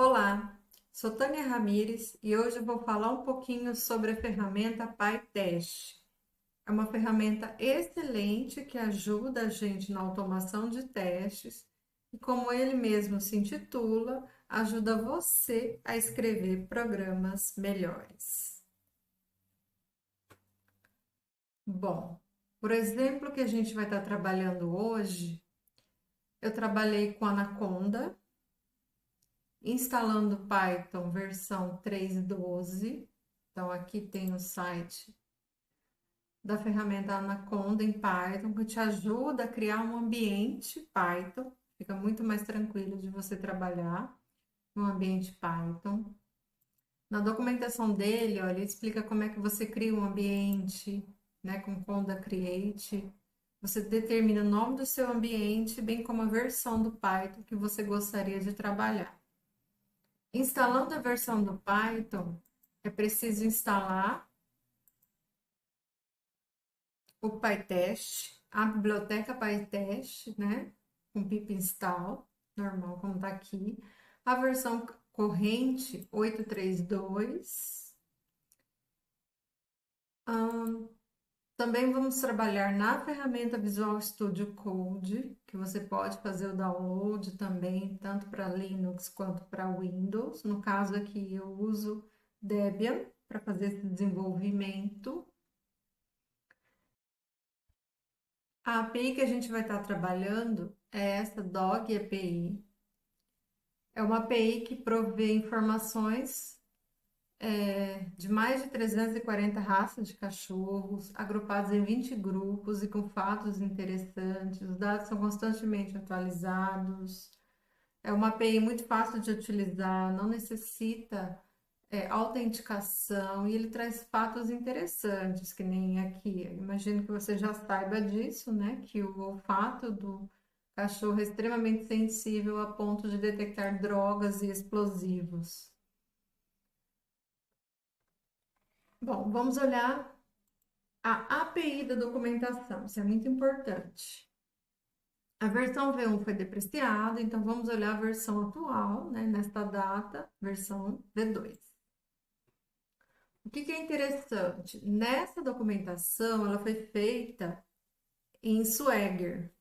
Olá, sou Tânia Ramires e hoje eu vou falar um pouquinho sobre a ferramenta PyTest. É uma ferramenta excelente que ajuda a gente na automação de testes e, como ele mesmo se intitula, ajuda você a escrever programas melhores. Bom, por exemplo, que a gente vai estar trabalhando hoje, eu trabalhei com Anaconda, instalando Python versão 3.12. Então, aqui tem o site da ferramenta Anaconda em Python, que te ajuda a criar um ambiente Python. Fica muito mais tranquilo de você trabalhar no ambiente Python. Na documentação dele, olha, ele explica como é que você cria um ambiente, né, com Conda Create. Você determina o nome do seu ambiente, bem como a versão do Python que você gostaria de trabalhar. Instalando a versão do Python, é preciso instalar o PyTest, a biblioteca PyTest, né? Com pip install, normal, como está aqui. A versão corrente 832. Também vamos trabalhar na ferramenta Visual Studio Code, que você pode fazer o download também, tanto para Linux quanto para Windows. No caso aqui, eu uso Debian para fazer esse desenvolvimento. A API que a gente vai estar trabalhando é essa Dog API. É uma API que provê informações de mais de 340 raças de cachorros, agrupados em 20 grupos e com fatos interessantes. Os dados são constantemente atualizados. É uma API muito fácil de utilizar, não necessita autenticação e ele traz fatos interessantes, que nem aqui. Eu imagino que você já saiba disso, né? Que o olfato do cachorro é extremamente sensível a ponto de detectar drogas e explosivos. Bom, vamos olhar a API da documentação, isso é muito importante. A versão V1 foi depreciada, então vamos olhar a versão atual, né, nesta data, versão V2. O que é interessante? Nessa documentação, ela foi feita em Swagger.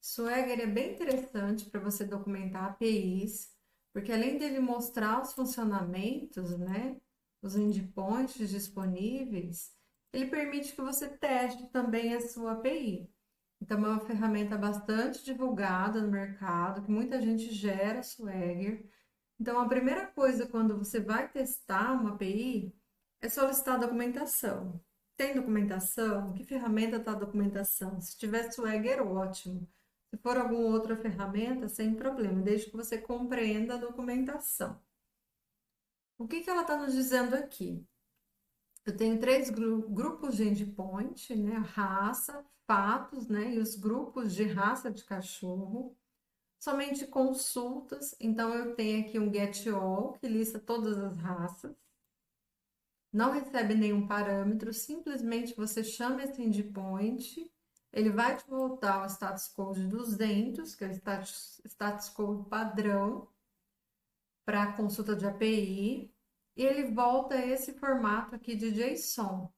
Swagger é bem interessante para você documentar APIs, porque além dele mostrar os funcionamentos, né, os endpoints disponíveis, ele permite que você teste também a sua API. Então, é uma ferramenta bastante divulgada no mercado, que muita gente gera Swagger. Então, a primeira coisa quando você vai testar uma API é solicitar documentação. Tem documentação? Que ferramenta está a documentação? Se tiver Swagger, ótimo. Se for alguma outra ferramenta, sem problema, desde que você compreenda a documentação. O que ela está nos dizendo aqui? Eu tenho três grupos de endpoint, né? Raça, fatos, né? E os grupos de raça de cachorro. Somente consultas, então eu tenho aqui um get all, que lista todas as raças. Não recebe nenhum parâmetro, simplesmente você chama esse endpoint, ele vai te voltar o status code 200, que é o status code padrão para consulta de API, e ele volta esse formato aqui de JSON,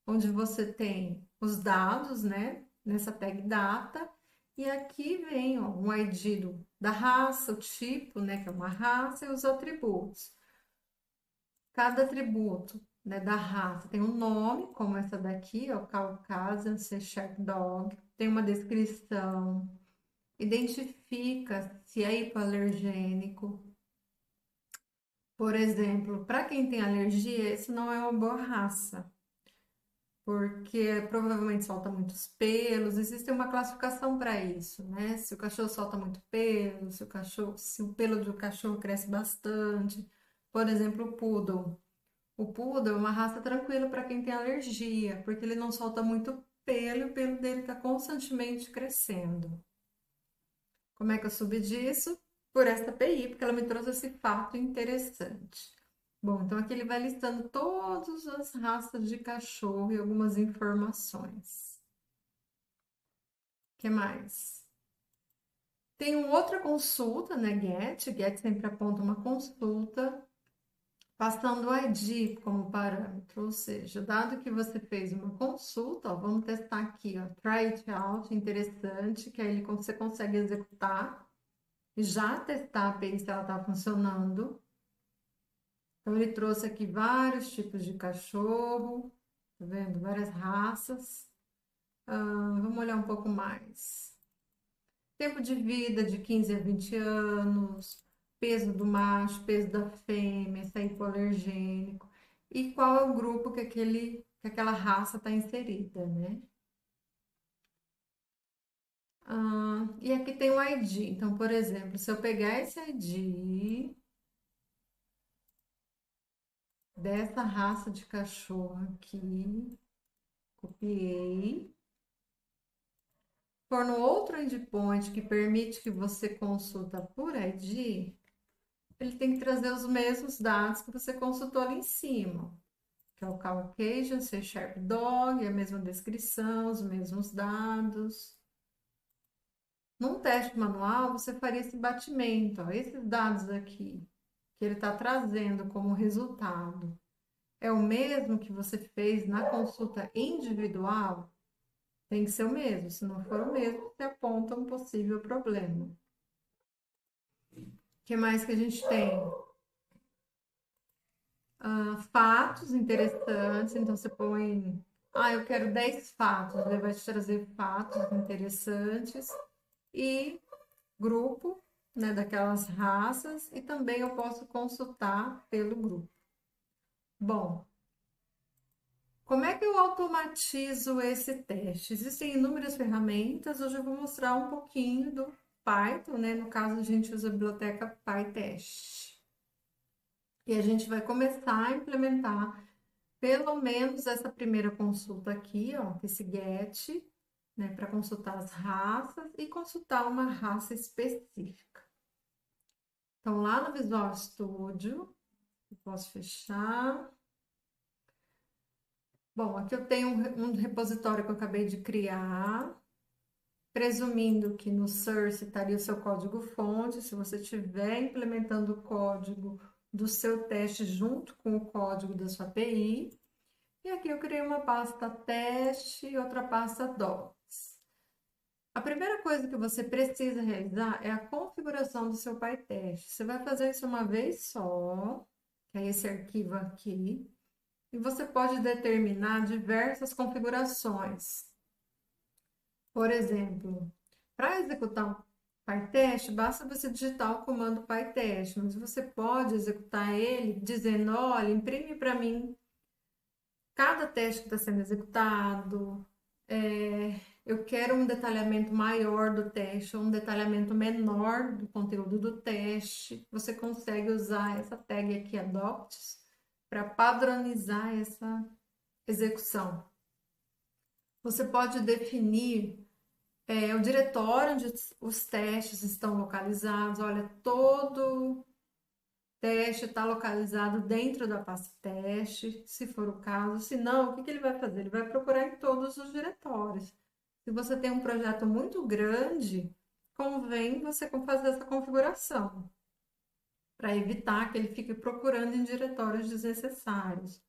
onde você tem os dados, né, nessa tag data, e aqui vem ó, um ID da raça, o tipo, né, que é uma raça, e os atributos. Cada atributo, né, da raça tem um nome, como essa daqui, ó, Caucasian Shepherd Dog, tem uma descrição, identifica se é hipoalergênico. Por exemplo, para quem tem alergia, isso não é uma boa raça, porque provavelmente solta muitos pelos, existe uma classificação para isso, né? Se o cachorro solta muito pelo, se o pelo do cachorro cresce bastante, por exemplo, o poodle. O poodle é uma raça tranquila para quem tem alergia, porque ele não solta muito pelo e o pelo dele está constantemente crescendo. Como é que eu soube disso? Por essa API, porque ela me trouxe esse fato interessante. Bom, então aqui ele vai listando todas as raças de cachorro e algumas informações. O que mais? Tem uma outra consulta, né? Get sempre aponta uma consulta, passando o ID como parâmetro, ou seja, dado que você fez uma consulta, ó, vamos testar aqui, ó, try it out, interessante, que aí você consegue executar e já testar a API se ela está funcionando. Então, ele trouxe aqui vários tipos de cachorro, tá vendo? Várias raças. Vamos olhar um pouco mais. Tempo de vida de 15 a 20 anos, peso do macho, peso da fêmea, se é hipoalergênico, e qual é o grupo que aquela raça está inserida, né? E aqui tem o ID. Então, por exemplo, se eu pegar esse ID dessa raça de cachorro aqui, copiei, for no outro endpoint que permite que você consulta por ID, ele tem que trazer os mesmos dados que você consultou ali em cima, que é o Caucasian, C# Dog, a mesma descrição, os mesmos dados. Num teste manual, você faria esse batimento, ó, esses dados aqui, que ele está trazendo como resultado, é o mesmo que você fez na consulta individual? Tem que ser o mesmo. Se não for o mesmo, você aponta um possível problema. O que mais que a gente tem? Fatos interessantes. Então, você põe... eu quero 10 fatos. Ele vai te trazer fatos interessantes. E grupo, né, daquelas raças. E também eu posso consultar pelo grupo. Bom, como é que eu automatizo esse teste? Existem inúmeras ferramentas, hoje eu vou mostrar um pouquinho do Python, né? No caso, a gente usa a biblioteca PyTest. E a gente vai começar a implementar pelo menos essa primeira consulta aqui, ó, esse get, né? Para consultar as raças e consultar uma raça específica. Então, lá no Visual Studio, eu posso fechar. Bom, aqui eu tenho um repositório que eu acabei de criar, presumindo que no source estaria o seu código-fonte, se você estiver implementando o código do seu teste junto com o código da sua API. E aqui eu criei uma pasta teste e outra pasta docs. A primeira coisa que você precisa realizar é a configuração do seu PyTest. Você vai fazer isso uma vez só, que é esse arquivo aqui. E você pode determinar diversas configurações. Por exemplo, para executar o PyTest, basta você digitar o comando PyTest, mas você pode executar ele dizendo, olha, imprime para mim cada teste que está sendo executado, eu quero um detalhamento maior do teste, ou um detalhamento menor do conteúdo do teste. Você consegue usar essa tag aqui, adopts, para padronizar essa execução. Você pode definir o diretório onde os testes estão localizados. Olha, todo teste está localizado dentro da pasta teste, se for o caso. Se não, o que ele vai fazer? Ele vai procurar em todos os diretórios. Se você tem um projeto muito grande, convém você fazer essa configuração, para evitar que ele fique procurando em diretórios desnecessários.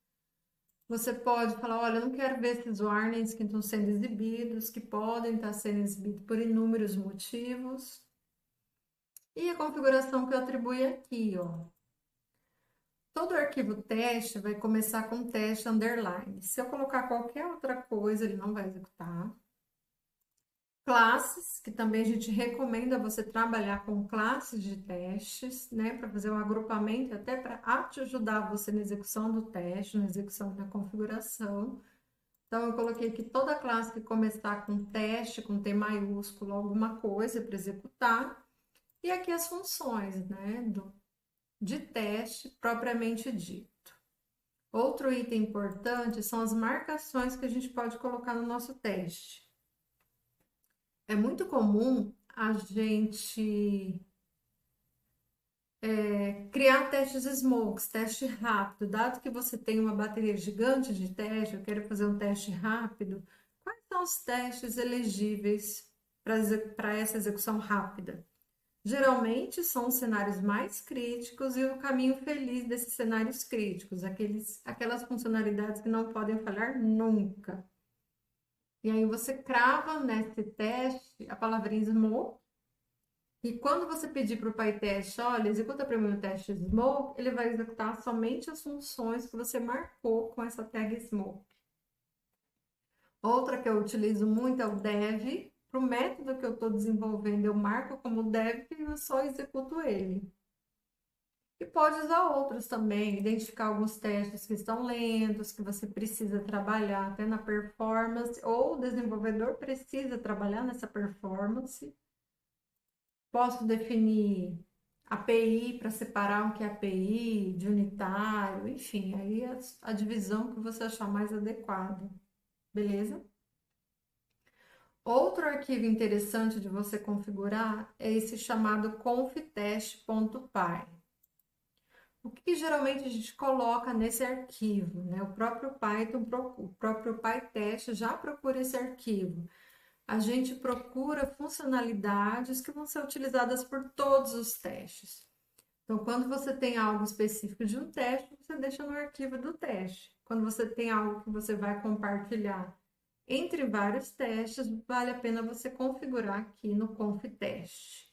Você pode falar, olha, eu não quero ver esses warnings que estão sendo exibidos, que podem estar sendo exibidos por inúmeros motivos. E a configuração que eu atribuí aqui, ó. Todo arquivo teste vai começar com teste underline. Se eu colocar qualquer outra coisa, ele não vai executar. Classes, que também a gente recomenda você trabalhar com classes de testes, né, para fazer um agrupamento, até para te ajudar você na execução do teste, na execução da configuração. Então, eu coloquei aqui toda classe que começar com teste, com T maiúsculo, alguma coisa para executar. E aqui as funções, né, de teste propriamente dito. Outro item importante são as marcações que a gente pode colocar no nosso teste. É muito comum a gente criar testes smokes, teste rápido. Dado que você tem uma bateria gigante de teste, eu quero fazer um teste rápido, quais são os testes elegíveis para essa execução rápida? Geralmente são os cenários mais críticos e o caminho feliz desses cenários críticos, aquelas funcionalidades que não podem falhar nunca. E aí você crava nesse teste a palavrinha smoke, e quando você pedir para o PyTest, olha, executa para mim o teste smoke, ele vai executar somente as funções que você marcou com essa tag smoke. Outra que eu utilizo muito é o dev. Para o método que eu estou desenvolvendo, eu marco como dev e eu só executo ele. E pode usar outros também, identificar alguns testes que estão lentos, que você precisa trabalhar até na performance, ou o desenvolvedor precisa trabalhar nessa performance. Posso definir API para separar o que é API de unitário, enfim, aí a divisão que você achar mais adequada, beleza? Outro arquivo interessante de você configurar é esse chamado conftest.py. O que geralmente a gente coloca nesse arquivo, né? O próprio Python, o próprio PyTest já procura esse arquivo. A gente procura funcionalidades que vão ser utilizadas por todos os testes. Então, quando você tem algo específico de um teste, você deixa no arquivo do teste. Quando você tem algo que você vai compartilhar entre vários testes, vale a pena você configurar aqui no conftest.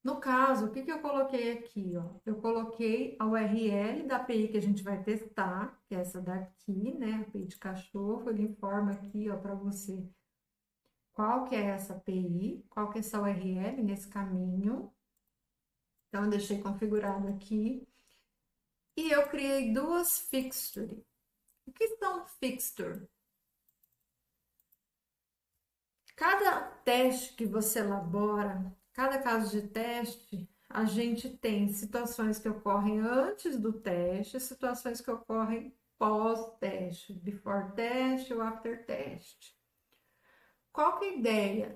No caso, o que eu coloquei aqui? Ó? Eu coloquei a URL da API que a gente vai testar, que é essa daqui, né? API de cachorro. Ele informa aqui para você qual que é essa API, qual que é essa URL nesse caminho. Então, eu deixei configurado aqui. E eu criei duas fixture. O que são fixture? Cada teste que você elabora, cada caso de teste, a gente tem situações que ocorrem antes do teste, situações que ocorrem pós-teste, before teste ou after teste. Qual que é a ideia?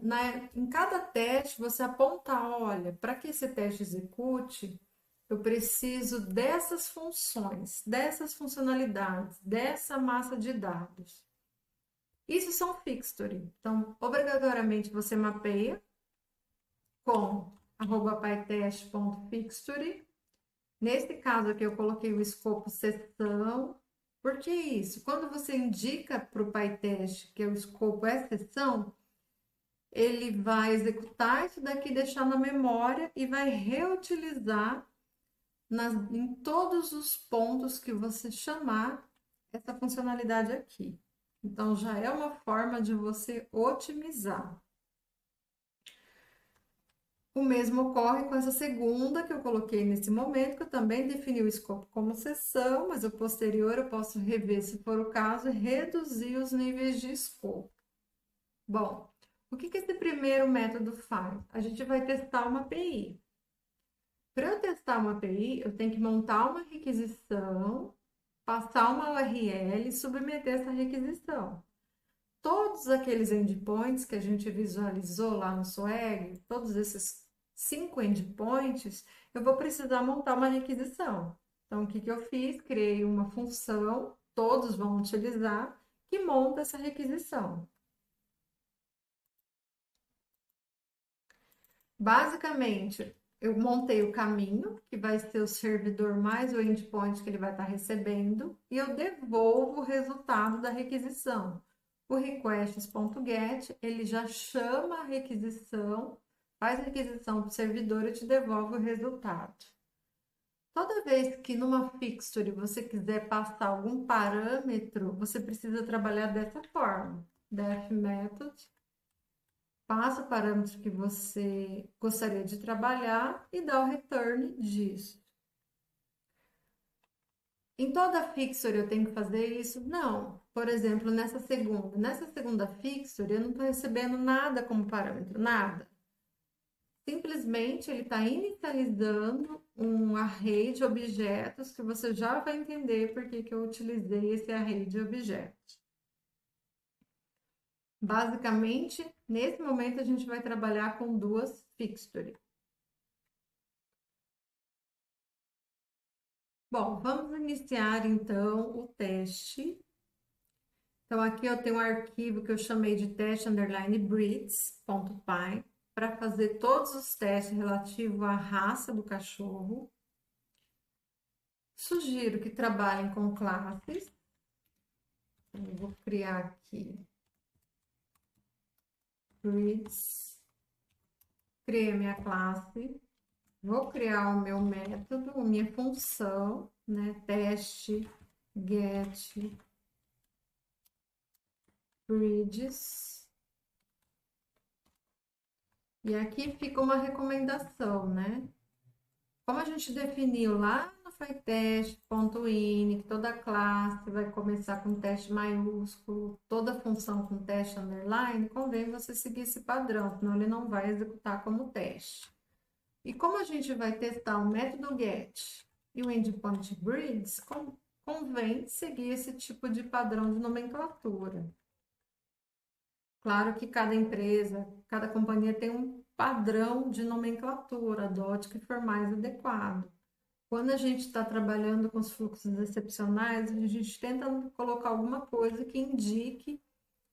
Em cada teste, você aponta, olha, para que esse teste execute, eu preciso dessas funções, dessas funcionalidades, dessa massa de dados. Isso são fixture. Então, obrigatoriamente você mapeia com @pytest.fixture. Nesse caso aqui eu coloquei o escopo seção. Por que isso? Quando você indica para o PyTest que o escopo é seção, ele vai executar isso daqui, deixar na memória e vai reutilizar em todos os pontos que você chamar essa funcionalidade aqui. Então, já é uma forma de você otimizar. O mesmo ocorre com essa segunda que eu coloquei nesse momento, que eu também defini o escopo como seção, mas o posterior eu posso rever, se for o caso, e reduzir os níveis de escopo. Bom, o que esse primeiro método faz? A gente vai testar uma API. Para eu testar uma API, eu tenho que montar uma requisição, passar uma URL e submeter essa requisição. Todos aqueles endpoints que a gente visualizou lá no Swag, todos esses 5 endpoints, eu vou precisar montar uma requisição. Então, o que eu fiz? Criei uma função, todos vão utilizar, que monta essa requisição. Basicamente, eu montei o caminho, que vai ser o servidor mais o endpoint que ele vai estar recebendo, e eu devolvo o resultado da requisição. O requests.get, ele já chama a requisição, faz a requisição para o servidor e te devolve o resultado. Toda vez que numa fixture você quiser passar algum parâmetro, você precisa trabalhar dessa forma. Def method, passa o parâmetro que você gostaria de trabalhar e dá o return disso. Em toda fixture eu tenho que fazer isso? Não. Por exemplo, nessa segunda fixture, eu não estou recebendo nada como parâmetro, nada. Simplesmente ele está inicializando um array de objetos que você já vai entender por que eu utilizei esse array de objetos. Basicamente, nesse momento a gente vai trabalhar com duas fixture. Bom, vamos iniciar então o teste. Então, aqui eu tenho um arquivo que eu chamei de test_breeds.py. para fazer todos os testes relativos à raça do cachorro. Sugiro que trabalhem com classes. Eu vou criar aqui breeds. Criei a minha classe. Vou criar o meu método, a minha função, né? Teste, get, breeds. E aqui fica uma recomendação, né? Como a gente definiu lá no FlyTest.ini, que toda classe vai começar com teste maiúsculo, toda função com teste underline, convém você seguir esse padrão, senão ele não vai executar como teste. E como a gente vai testar o método get e o endpoint breeds, convém seguir esse tipo de padrão de nomenclatura. Claro que cada empresa, cada companhia tem um padrão de nomenclatura, adote que for mais adequado. Quando a gente está trabalhando com os fluxos excepcionais, a gente tenta colocar alguma coisa que indique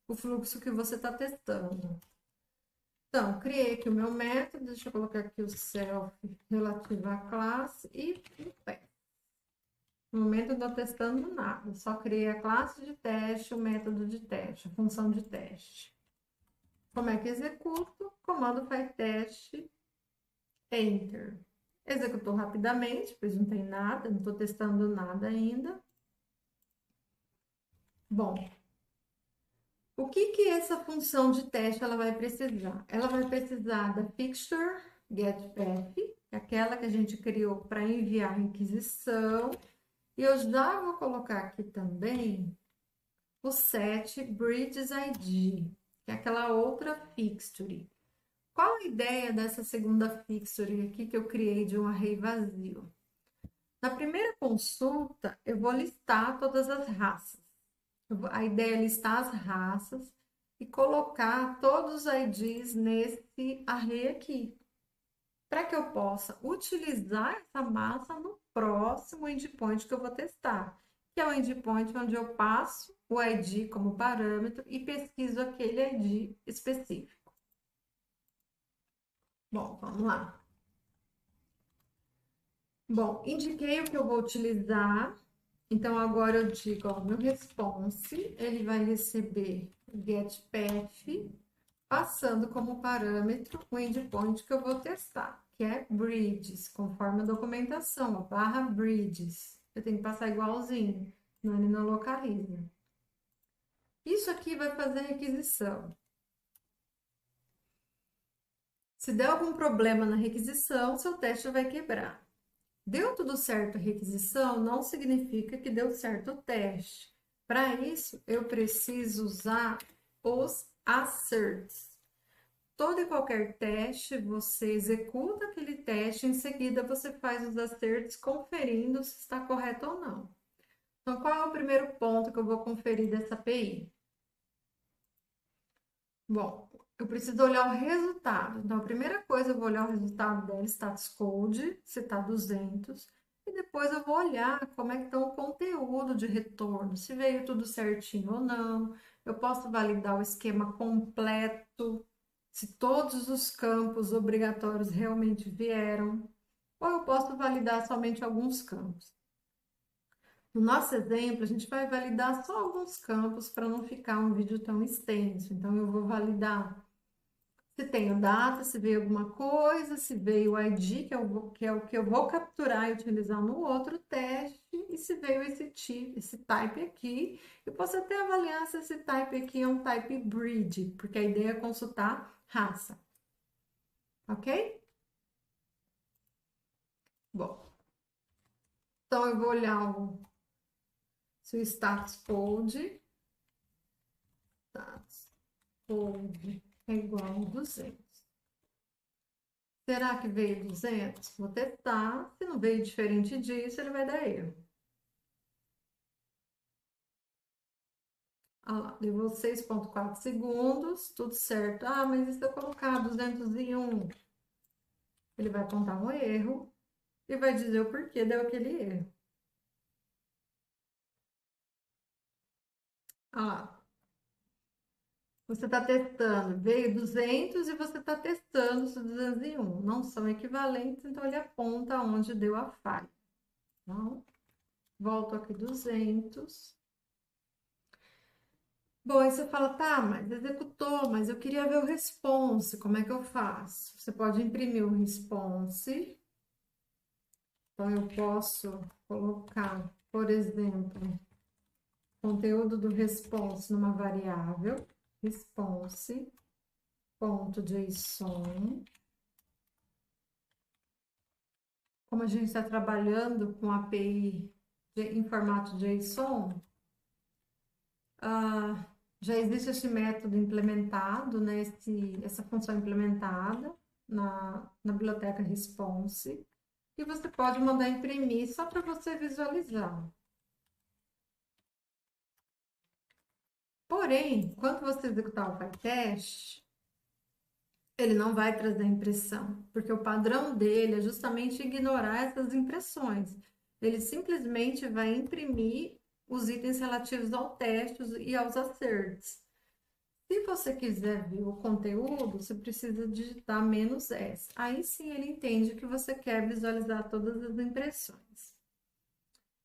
o fluxo que você está testando. Então, criei aqui o meu método, deixa eu colocar aqui o self relativo à classe e o teste. No momento eu não estou testando nada, só criei a classe de teste, o método de teste, a função de teste. Como é que executo? Comando faz teste, enter. Executou rapidamente, pois não tem nada, não estou testando nada ainda. Bom, o que essa função de teste ela vai precisar? Ela vai precisar da fixture getPath, que é aquela que a gente criou para enviar requisição. E eu já vou colocar aqui também o set breeds ID, que é aquela outra fixture. Qual a ideia dessa segunda fixture aqui que eu criei de um array vazio? Na primeira consulta, eu vou listar todas as raças. A ideia é listar as raças e colocar todos os IDs nesse array aqui, para que eu possa utilizar essa massa no próximo endpoint que eu vou testar, que é o endpoint onde eu passo o ID como parâmetro e pesquiso aquele ID específico. Bom, vamos lá. Bom, indiquei o que eu vou utilizar. Então, agora eu digo, ó, meu response, ele vai receber o getPath, passando como parâmetro o endpoint que eu vou testar, que é breeds, conforme a documentação, ó, barra breeds. Eu tenho que passar igualzinho, senão ele não localiza. Isso aqui vai fazer requisição. Se der algum problema na requisição, seu teste vai quebrar. Deu tudo certo a requisição, não significa que deu certo o teste. Para isso, eu preciso usar os asserts. Todo e qualquer teste, você executa aquele teste, em seguida você faz os asserts conferindo se está correto ou não. Então, qual é o primeiro ponto que eu vou conferir dessa API? Bom, eu preciso olhar o resultado. Então, a primeira coisa, eu vou olhar o resultado dela, status code, se está 200. E depois eu vou olhar como é que está o conteúdo de retorno, se veio tudo certinho ou não. Eu posso validar o esquema completo, se todos os campos obrigatórios realmente vieram. Ou eu posso validar somente alguns campos. No nosso exemplo, a gente vai validar só alguns campos para não ficar um vídeo tão extenso. Então, eu vou validar se tem data, se veio alguma coisa, se veio o ID, que é o que eu vou capturar e utilizar no outro teste, e se veio esse type aqui. Eu posso até avaliar se esse type aqui é um type breed, porque a ideia é consultar raça. Ok? Bom, então eu vou olhar se o status code é igual a 200. Será que veio 200? Vou testar. Se não veio diferente disso, ele vai dar erro. Ah lá, levou 6,4 segundos, tudo certo. Ah, mas e se eu colocar 201? Ele vai apontar um erro e vai dizer o porquê deu aquele erro. Ah lá. Você está testando, veio 200 e você está testando se 201. Não são equivalentes, então ele aponta onde deu a falha. Então, volto aqui 200. Bom, aí você fala, tá, mas executou, mas eu queria ver o response, como é que eu faço? Você pode imprimir o response. Então, eu posso colocar, por exemplo, conteúdo do response numa variável, response.json. Como a gente está trabalhando com API em formato JSON, já existe esse método implementado, né, essa função implementada na biblioteca Response, e você pode mandar imprimir só para você visualizar. Porém, quando você executar o PyTest, ele não vai trazer impressão, porque o padrão dele é justamente ignorar essas impressões. Ele simplesmente vai imprimir os itens relativos ao teste e aos acertos. Se você quiser ver o conteúdo, você precisa digitar "-s". Aí sim ele entende que você quer visualizar todas as impressões.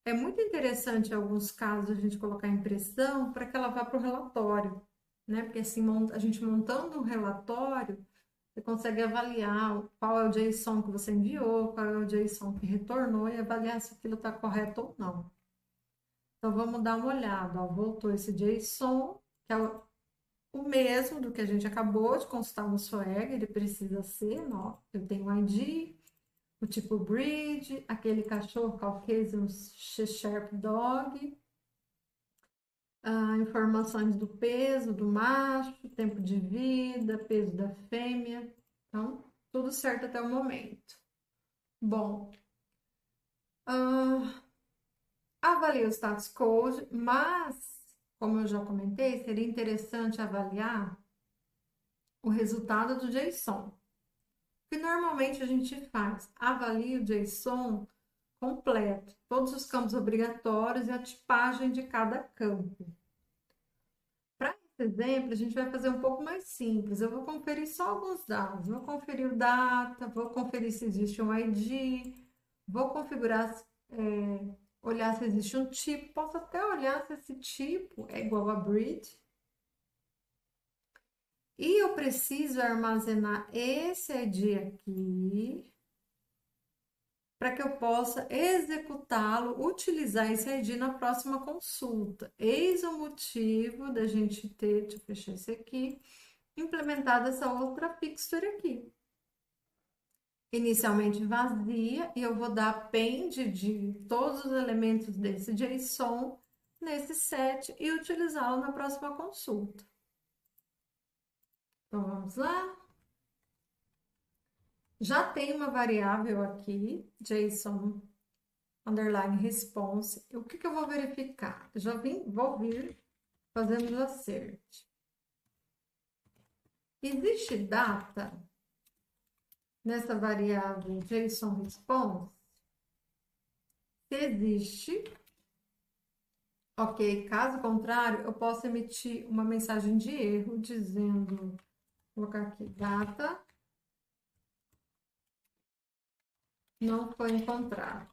É muito interessante, em alguns casos, a gente colocar impressão para que ela vá para o relatório, né? Porque assim, a gente montando um relatório, você consegue avaliar qual é o JSON que você enviou, qual é o JSON que retornou e avaliar se aquilo está correto ou não. Então, vamos dar uma olhada. Ó, voltou esse JSON, que é o mesmo do que a gente acabou de consultar no Swagger, ele precisa ser, ó, eu tenho o ID, o tipo breed, aquele cachorro Caucasian Shepherd Dog, informações do peso do macho, tempo de vida, peso da fêmea. Então, tudo certo até o momento. Bom, avalie o status code, mas, como eu já comentei, seria interessante avaliar o resultado do JSON. O que normalmente a gente faz? Avalia o JSON completo, todos os campos obrigatórios e a tipagem de cada campo. Para esse exemplo, a gente vai fazer um pouco mais simples. Eu vou conferir só alguns dados. Vou conferir o data, vou conferir se existe um ID, vou configurar, olhar se existe um tipo. Posso até olhar se esse tipo é igual a breed. E eu preciso armazenar esse ID aqui para que eu possa executá-lo, utilizar esse ID na próxima consulta. Eis o motivo da gente ter, deixa eu fechar esse aqui, implementado essa outra fixture aqui. Inicialmente vazia, e eu vou dar append de todos os elementos desse JSON nesse set e utilizá-lo na próxima consulta. Então, vamos lá. Já tem uma variável aqui, JSON underline response. O que eu vou verificar? Eu já vou vir fazendo o assert. Existe data nessa variável JSON response? Se existe, ok. Caso contrário, eu posso emitir uma mensagem de erro dizendo, vou colocar aqui, data não foi encontrado.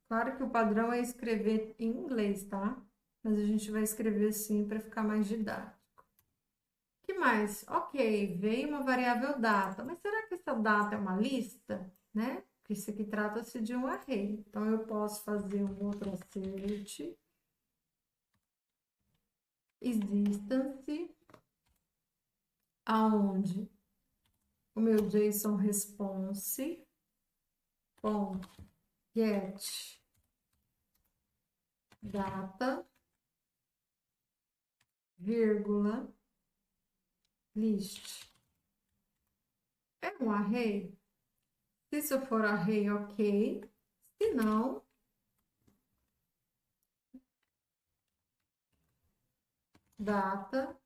Claro que o padrão é escrever em inglês, tá? Mas a gente vai escrever assim para ficar mais didático. O que mais? Ok, veio uma variável data, mas será que essa data é uma lista, né? Porque isso aqui trata-se de um array. Então, eu posso fazer um outro assert, existence, aonde o meu JSON response get data, vírgula, list. É um array? Se isso for array, ok. Se não, data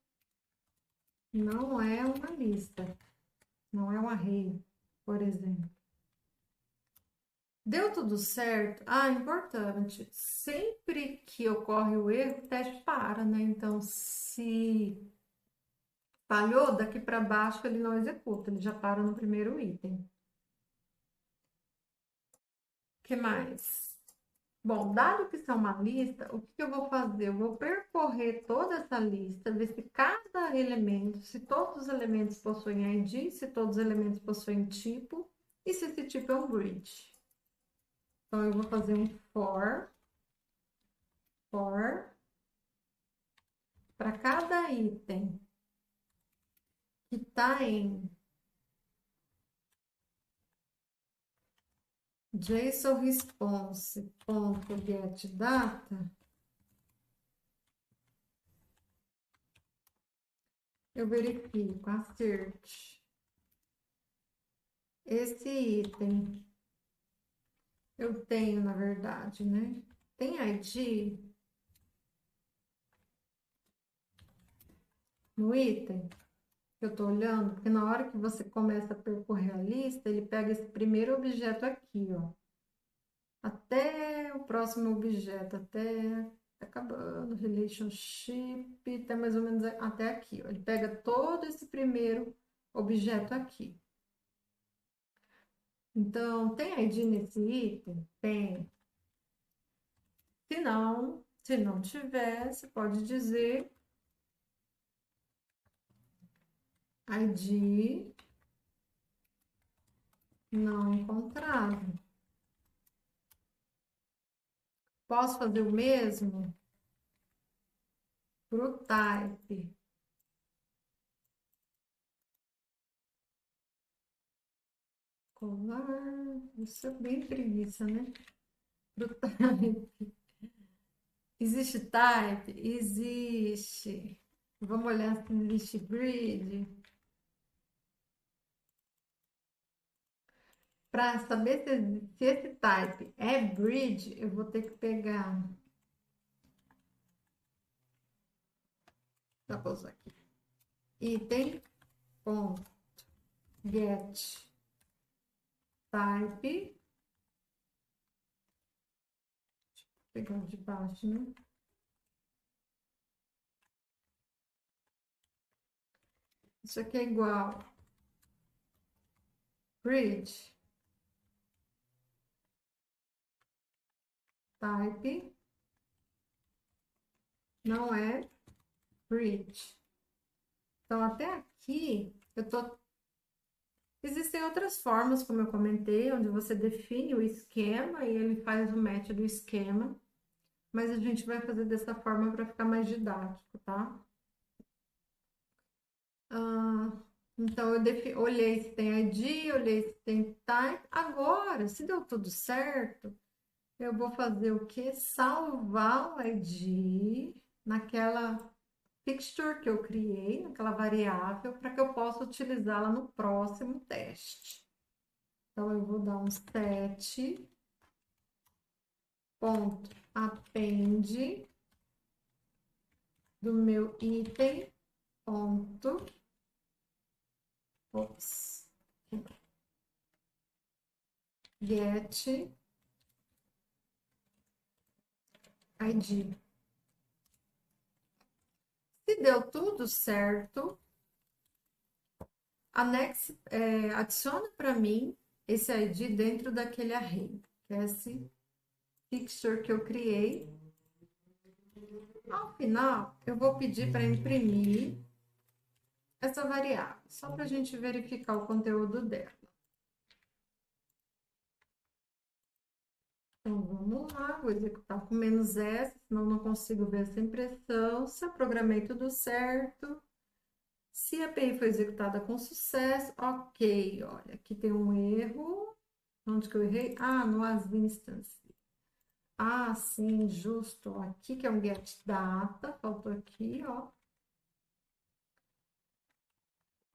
não é uma lista, não é um array, por exemplo. Deu tudo certo? Importante. Sempre que ocorre o erro, o teste para, né? Então, se Falhou, daqui para baixo ele não executa, ele já para no primeiro item. O que mais? Bom, dado que isso é uma lista, o que eu vou fazer? Eu vou percorrer toda essa lista, ver se cada elemento, se todos os elementos possuem ID, se todos os elementos possuem tipo, e se esse tipo é um grid. Então, eu vou fazer um for para cada item que está em JSON response.getData, eu verifico, assert. Esse item eu tenho, na verdade, né? Tem ID no item que eu tô olhando, porque na hora que você começa a percorrer a lista, ele pega esse primeiro objeto aqui, ó, até o próximo objeto, até tá acabando, relationship, até mais ou menos até aqui, ó. Ele pega todo esse primeiro objeto aqui. Então, tem ID nesse item? Tem. Se não tiver, você pode dizer ID não encontrado. Posso fazer o mesmo para o type. Colar, isso é bem preguiça, né? Pro type. Existe type? Existe. Vamos olhar se existe grid. Para saber se esse type é grid, eu vou ter que pegar. Tá, vou usar aqui. Item ponto get type. Deixa eu pegar o de baixo, né? Isso aqui é igual grid type não é grid. Então, até aqui, eu tô. Existem outras formas, como eu comentei, onde você define o esquema e ele faz o match do esquema, mas a gente vai fazer dessa forma para ficar mais didático, tá? Então, eu olhei se tem ID, olhei se tem type. Agora, se deu tudo certo, eu vou fazer o quê? Salvar o ID naquela fixture que eu criei, naquela variável, para que eu possa utilizá-la no próximo teste. Então, eu vou dar um set ponto append do meu item ponto get ID. Se deu tudo certo, adiciona para mim esse ID dentro daquele array, que é esse fixture que eu criei. Ao final, eu vou pedir para imprimir essa variável, só para a gente verificar o conteúdo dela. Então, vamos lá, vou executar com -s, senão não consigo ver essa impressão. Se eu programei tudo certo, se a API foi executada com sucesso, ok, olha, aqui tem um erro. Onde que eu errei? Ah, no as instance. Ah, sim, justo. Aqui que é um get data, faltou aqui, ó.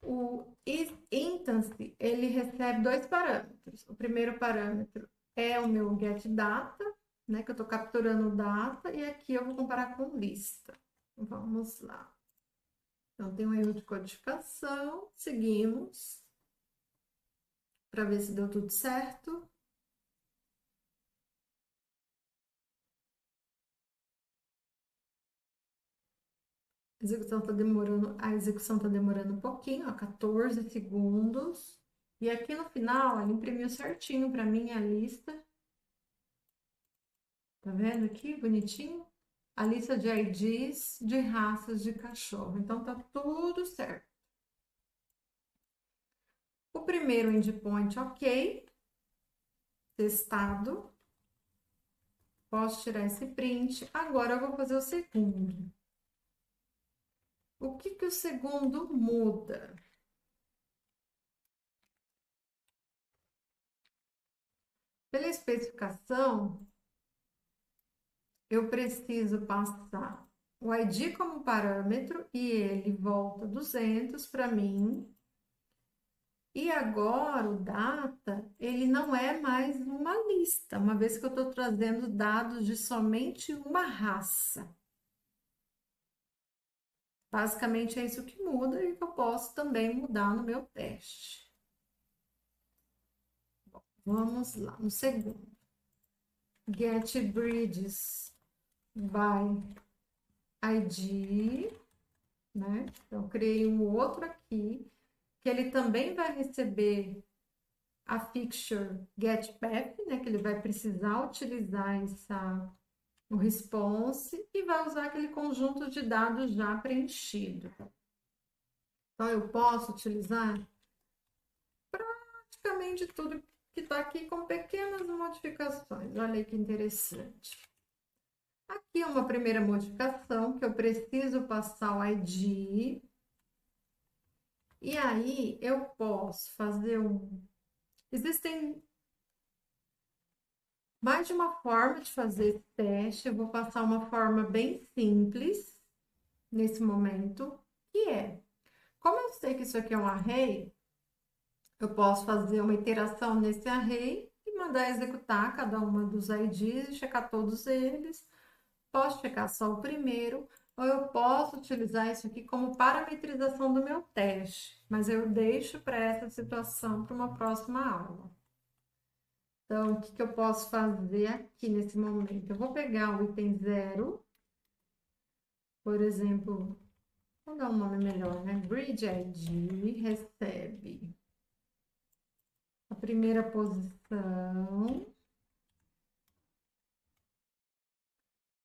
O instance, ele recebe dois parâmetros. O primeiro parâmetro é o meu get data, né, que eu estou capturando data, e aqui eu vou comparar com lista. Vamos lá. Então, tem um erro de codificação, seguimos, para ver se deu tudo certo. A execução tá demorando um pouquinho, ó, 14 segundos. E aqui no final, ela imprimiu certinho para mim a lista. Tá vendo aqui, bonitinho? A lista de IDs de raças de cachorro. Então, tá tudo certo. O primeiro endpoint, ok. Testado. Posso tirar esse print. Agora, eu vou fazer o segundo. O que que o segundo muda? Pela especificação, eu preciso passar o ID como parâmetro e ele volta 200 para mim. E agora o data, ele não é mais uma lista, uma vez que eu estou trazendo dados de somente uma raça. Basicamente é isso que muda e que eu posso também mudar no meu teste. Bom, vamos lá, no segundo. Get breeds by ID, né? Então, criei um outro aqui, que ele também vai receber a fixture getPath, né? Que ele vai precisar utilizar o response e vai usar aquele conjunto de dados já preenchido. Então, eu posso utilizar praticamente tudo que está aqui com pequenas modificações. Olha aí que interessante. Aqui é uma primeira modificação que eu preciso passar o ID. E aí eu posso fazer Existem mais de uma forma de fazer esse teste. Eu vou passar uma forma bem simples nesse momento, que é, como eu sei que isso aqui é um array, eu posso fazer uma iteração nesse array e mandar executar cada uma dos IDs e checar todos eles. Posso checar só o primeiro, ou eu posso utilizar isso aqui como parametrização do meu teste, mas eu deixo para essa situação para uma próxima aula. Então, o que que eu posso fazer aqui nesse momento? Eu vou pegar o item 0, por exemplo, vou dar um nome melhor, né? Breed ID recebe a primeira posição.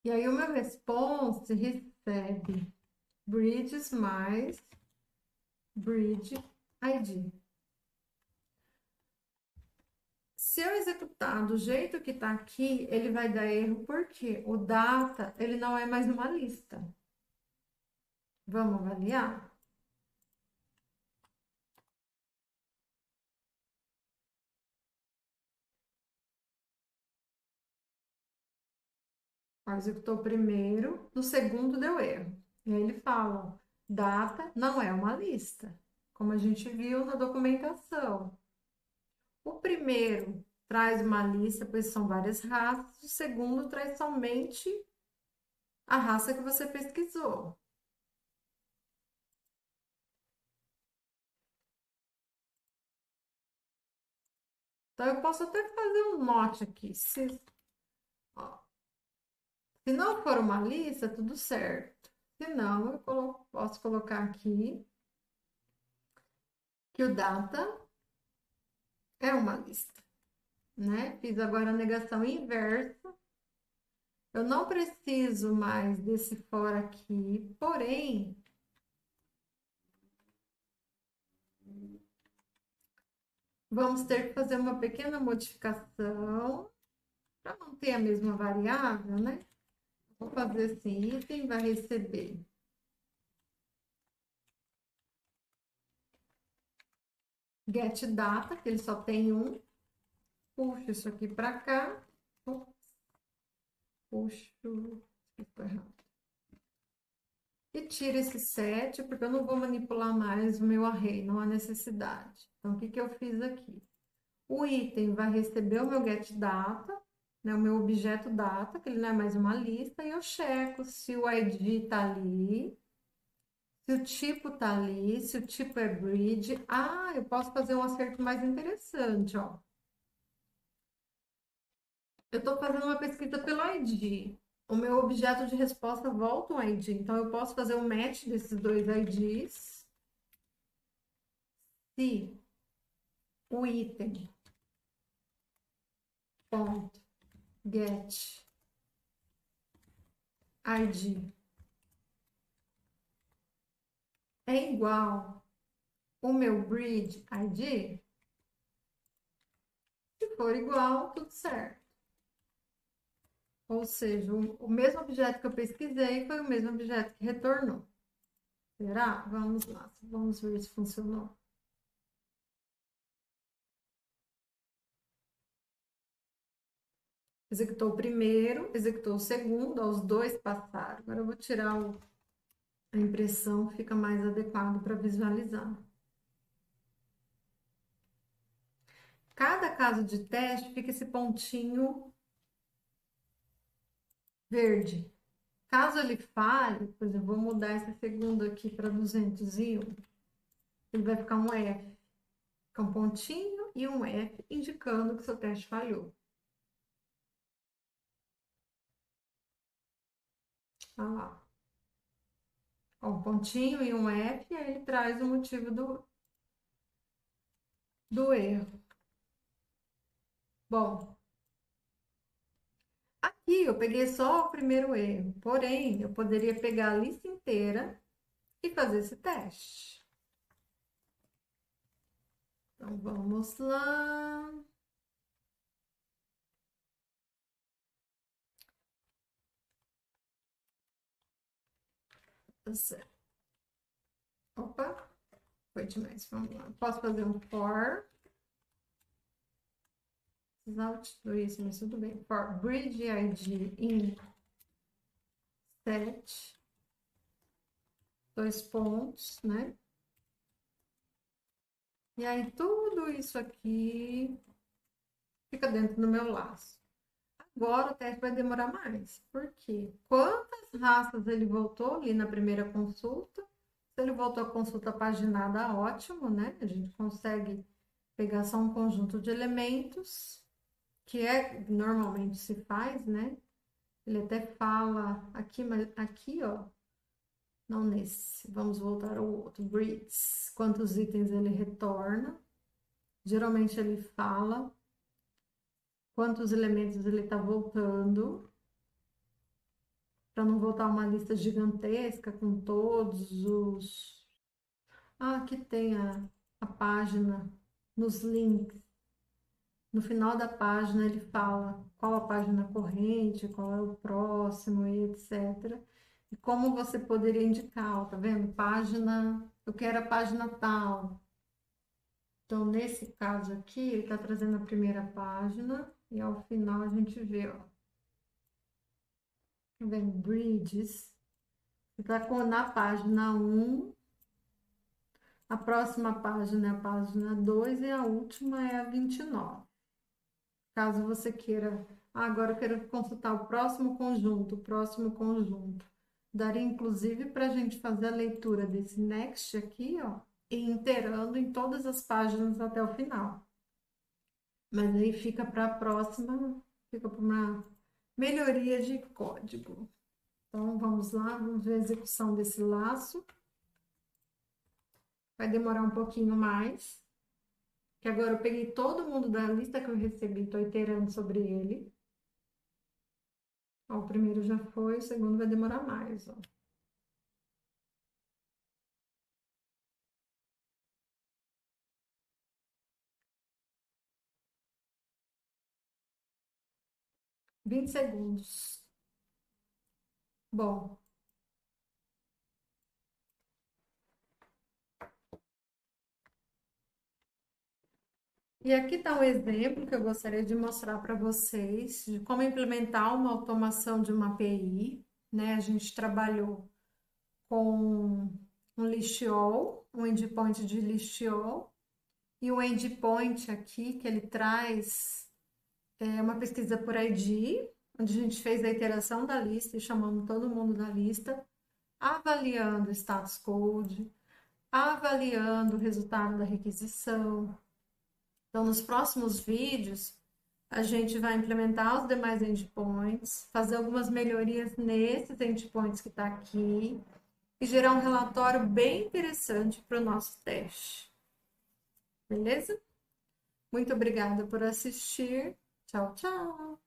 E aí o meu response recebe breeds mais breed ID. Se eu executar do jeito que está aqui, ele vai dar erro, porque o data, ele não é mais uma lista. Vamos avaliar? Executou o primeiro, no segundo deu erro. E aí ele fala, ó, data não é uma lista, como a gente viu na documentação. O primeiro traz uma lista, pois são várias raças. O segundo traz somente a raça que você pesquisou. Então, eu posso até fazer um note aqui. Ó, se não for uma lista, tudo certo. Se não, eu posso colocar aqui que o data é uma lista, né? Fiz agora a negação inversa. Eu não preciso mais desse for aqui, porém, vamos ter que fazer uma pequena modificação para manter a mesma variável, né? Vou fazer assim, item vai receber get data, que ele só tem um. Puxo isso aqui para cá. Puxo. Ficou errado. E tiro esse 7, porque eu não vou manipular mais o meu array, não há necessidade. Então, o que que eu fiz aqui? O item vai receber o meu get data, né, o meu objeto data, que ele não é mais uma lista, e eu checo se o ID está ali, se o tipo está ali, se o tipo é breed. Ah, eu posso fazer um acerto mais interessante, ó. Eu estou fazendo uma pesquisa pelo ID. o meu objeto de resposta volta um ID. Então, eu posso fazer um match desses dois IDs se o item ponto get ID é igual o meu breed ID. Se for igual, tudo certo. Ou seja, o mesmo objeto que eu pesquisei foi o mesmo objeto que retornou. Será? Vamos lá, vamos ver se funcionou. Executou o primeiro, executou o segundo, os dois passaram. Agora eu vou tirar a impressão, fica mais adequado para visualizar. Cada caso de teste fica esse pontinho verde. Caso ele falhe, por exemplo, vou mudar esse segundo aqui para 201, ele vai ficar um F. Fica um pontinho e um F, indicando que seu teste falhou. Olha lá. Um pontinho e um F, e aí ele traz o motivo do erro. Bom, aqui eu peguei só o primeiro erro, porém, eu poderia pegar a lista inteira e fazer esse teste. Então, vamos lá. Opa, foi demais. Vamos lá. Posso fazer um for. Precisava de isso, mas tudo bem. For bridge ID in set. Dois pontos, né? E aí, tudo isso aqui fica dentro do meu laço. Agora o teste vai demorar mais. Por quê? Quantas raças ele voltou ali na primeira consulta? Se ele voltou a consulta paginada, ótimo, né? A gente consegue pegar só um conjunto de elementos, que é normalmente se faz, né? Ele até fala aqui, mas aqui, ó, não nesse. Vamos voltar ao outro. Breeds. Quantos itens ele retorna? Geralmente ele fala quantos elementos ele está voltando, para não voltar uma lista gigantesca com todos os. Ah, aqui tem a página nos links. No final da página ele fala qual a página corrente, qual é o próximo e etc. E como você poderia indicar, ó, tá vendo? Página, eu quero a página tal. Então, nesse caso aqui, ele está trazendo a primeira página e ao final a gente vê, ó. Tá vendo? Bridges. Está na página 1, a próxima página é a página 2 e a última é a 29. Caso você queira, agora eu quero consultar o próximo conjunto, o próximo conjunto. Daria inclusive para a gente fazer a leitura desse next aqui, ó, e inteirando em todas as páginas até o final. Mas aí fica para a próxima, fica para uma melhoria de código. Então vamos lá, vamos ver a execução desse laço. Vai demorar um pouquinho mais. Que agora eu peguei todo mundo da lista que eu recebi, estou iterando sobre ele. Ó, o primeiro já foi, o segundo vai demorar mais, ó. Vinte segundos. Bom. E aqui está um exemplo que eu gostaria de mostrar para vocês de como implementar uma automação de uma API, né? A gente trabalhou com um list-all, um endpoint de list-all, e o endpoint aqui que ele traz uma pesquisa por ID, onde a gente fez a iteração da lista e chamamos todo mundo da lista, avaliando o status code, avaliando o resultado da requisição. Então, nos próximos vídeos, A gente vai implementar os demais endpoints, fazer algumas melhorias nesses endpoints que está aqui e gerar um relatório bem interessante para o nosso teste. Beleza? Muito obrigada por assistir. Tchau, tchau!